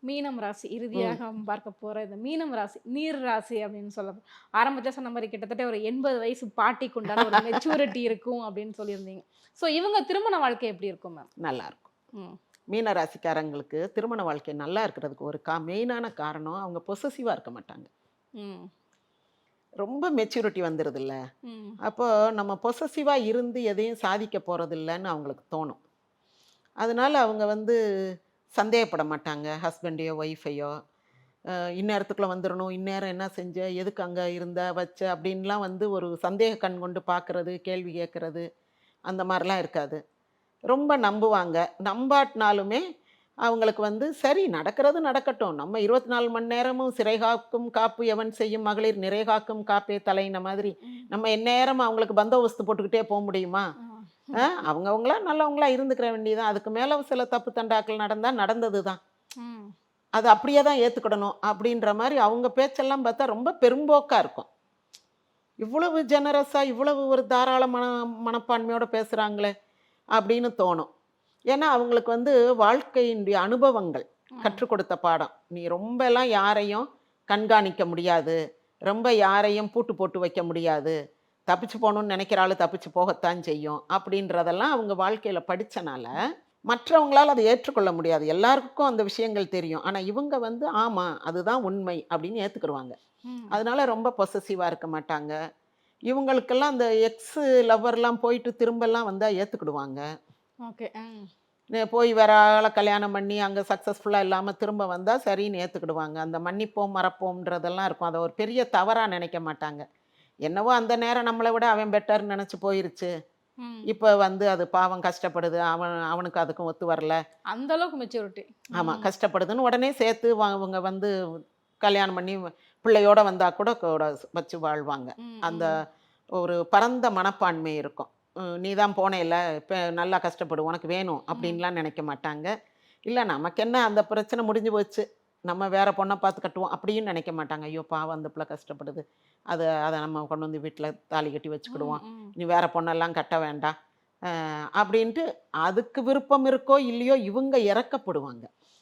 மீனம் ராசி ம். இறுதியாக பார்க்க போற இந்த மீனம் ராசி, நீர் ராசி அப்படின்னு ஆரம்பத்துல சொன்ன மாரி கிட்டத்தட்ட ஒரு 80 வயசு பாட்டிக்கு உண்டான ஒரு மெச்சூரிட்டி இருக்கும் அப்படின்னு சொல்லியிருந்தீங்க. ஸோ இவங்க திருமண வாழ்க்கை எப்படி இருக்கும் மேம்? நல்லாருக்கும். ம். மீன ராசிக்காரங்களுக்கு திருமண வாழ்க்கை நல்லா இருக்கிறதுக்கு ஒரு மெயினான காரணம், அவங்க பொசசிவா இருக்க மாட்டாங்க. ம். ரொம்ப மெச்சூரிட்டி வந்துருதுல்ல. ம். அப்போ நம்ம பொசசிவா இருந்து எதையும் சாதிக்க போறதில்லன்னு அவங்களுக்கு தோணும். அதனால அவங்க வந்து சந்தேகப்பட மாட்டாங்க. ஹஸ்பண்டையோ, ஒய்ஃபையோ. இந்நேரத்துக்குள்ள வந்துரணும், இந்நேரம் என்ன செஞ்ச? எதுக்கு அங்க இருந்த? வச்ச? அப்படின்லாம் வந்து ஒரு சந்தேக கண் கொண்டு பார்க்கறது, கேள்வி கேட்கறது, அந்த மாரிலாம் இருக்காது. ரொம்ப நம்புவாங்க. நம்பாட்னாலுமே அவங்களுக்கு வந்து சரி நடக்கிறது நடக்கட்டும். நம்ம 24 மணி நேரமும் "சிறை காக்கும் காப்பு எவன் செய்யும் மகளிர் நிறை காக்கும் காப்பே தலைன்ன" மாதிரி ம். நம்ம எந்நேரமும் அவங்களுக்கு பந்தோபஸ்து போட்டுக்கிட்டே முடியுமா? ஆ. அவங்கவங்களா நல்லவங்களா இருந்துக்கிற வேண்டியதுதான். அதுக்கு மேல சில தப்பு தண்டாக்கள் நடந்தா நடந்தது தான். ம். அது அப்படியே தான் ஏத்துக்கிடணும். அப்படின்ற மாரி அவங்க பேச்செல்லாம் பார்த்தா ரொம்ப பெரும்போக்கா இருக்கும். இவ்வளவு ஜெனரஸா, இவ்வளவு ஒரு தாராள மனப்பான்மையோட பேசுறாங்களே! அப்படின்னு தோணும். ஏன்னா, அவங்களுக்கு வந்து வாழ்க்கையினுடைய அனுபவங்கள் ம். கற்றுக் கொடுத்த பாடம். நீ ரொம்பலாம் யாரையும் கண்காணிக்க முடியாது. ரொம்ப யாரையும் பூட்டு போட்டு வைக்க முடியாது. தப்பிச்சு போணும்னு நெனைக்கிற ஆளு தப்பிச்சு போகத்தான் செய்யும். அப்படின்றதெல்லாம் அவங்க வாழ்க்கையில படிச்சனால, மற்றவங்களால அத ஏற்றுக்கொள்ள முடியாது. எல்லாருக்கும் அந்த விஷயங்கள் தெரியும். ஆனா இவங்க வந்து, ஆமா அதுதான் உண்மை அப்படின்னு ஏத்துக்கிருவாங்க. ம். அதனால ரொம்ப பொசசிவா இருக்க மாட்டாங்க. இவங்களுக்கெல்லாம் அந்த எக்ஸ் லவ்வர்லாம் போயிட்டு திரும்பலாம் வந்தா ஏத்துக்கிடுவாங்க. ஓகே. ம். போய் வேற ஆள கல்யாணம் பண்ணி அங்க சக்சஸ்ஃபுல்லா இல்லாம திரும்ப வந்தா சரின்னு ஏத்துக்கிடுவாங்க. அந்த மன்னிப்போம், மறப்போம்ன்றதெல்லாம் இருக்கும். அத ஒரு பெரிய தவறா நெனைக்க மாட்டாங்க. என்னவோ அந்த நேரம் நம்மள விட அவன் பெட்டர்ன்னு நெனச்சு போயிருச்சு. ம். இப்ப வந்து அது பாவம் கஷ்டப்படுது. அவனுக்கு அதுக்கும் ஒத்து வரல. அந்த அளவுக்கு மெச்சூரிட்டி. ஆமா ம். கஷ்டப்படுதுன்னு உடனே சேர்த்து அவங்க வந்து கல்யாணம் பண்ணி பிள்ளையோட வந்தா கூட கூட வச்சு வாழ்வாங்க. ம். அந்த ம். ஒரு பரந்த மனப்பான்மை இருக்கும். நீ தான் போனேல்ல, இப்ப நல்லா கஷ்டப்படு, உனக்கு வேணும் ம். அப்படின்லாம் நினைக்க மாட்டாங்க. இல்ல நமக்கென்ன அந்த பிரச்சனை முடிஞ்சு போச்சு. நம்ம வேற பொண்ண பார்த்து கட்டுவோம் அப்படின்னு நினைக்க மாட்டாங்க. ஐயோ! பாவம் அந்த பிள்ளை கஷ்டப்படுது. அத அத நம்ம கொண்டு வந்து வீட்ல தாலி கட்டி ம். வச்சுக்கிடுவோம். ம். இனி வேற பொண்ணெல்லாம் கட்ட வேண்டாம். அப்படின்ட்டு அதுக்கு விருப்பம் இருக்கோ இல்லையோ இவங்க இறக்கப்படுவாங்க.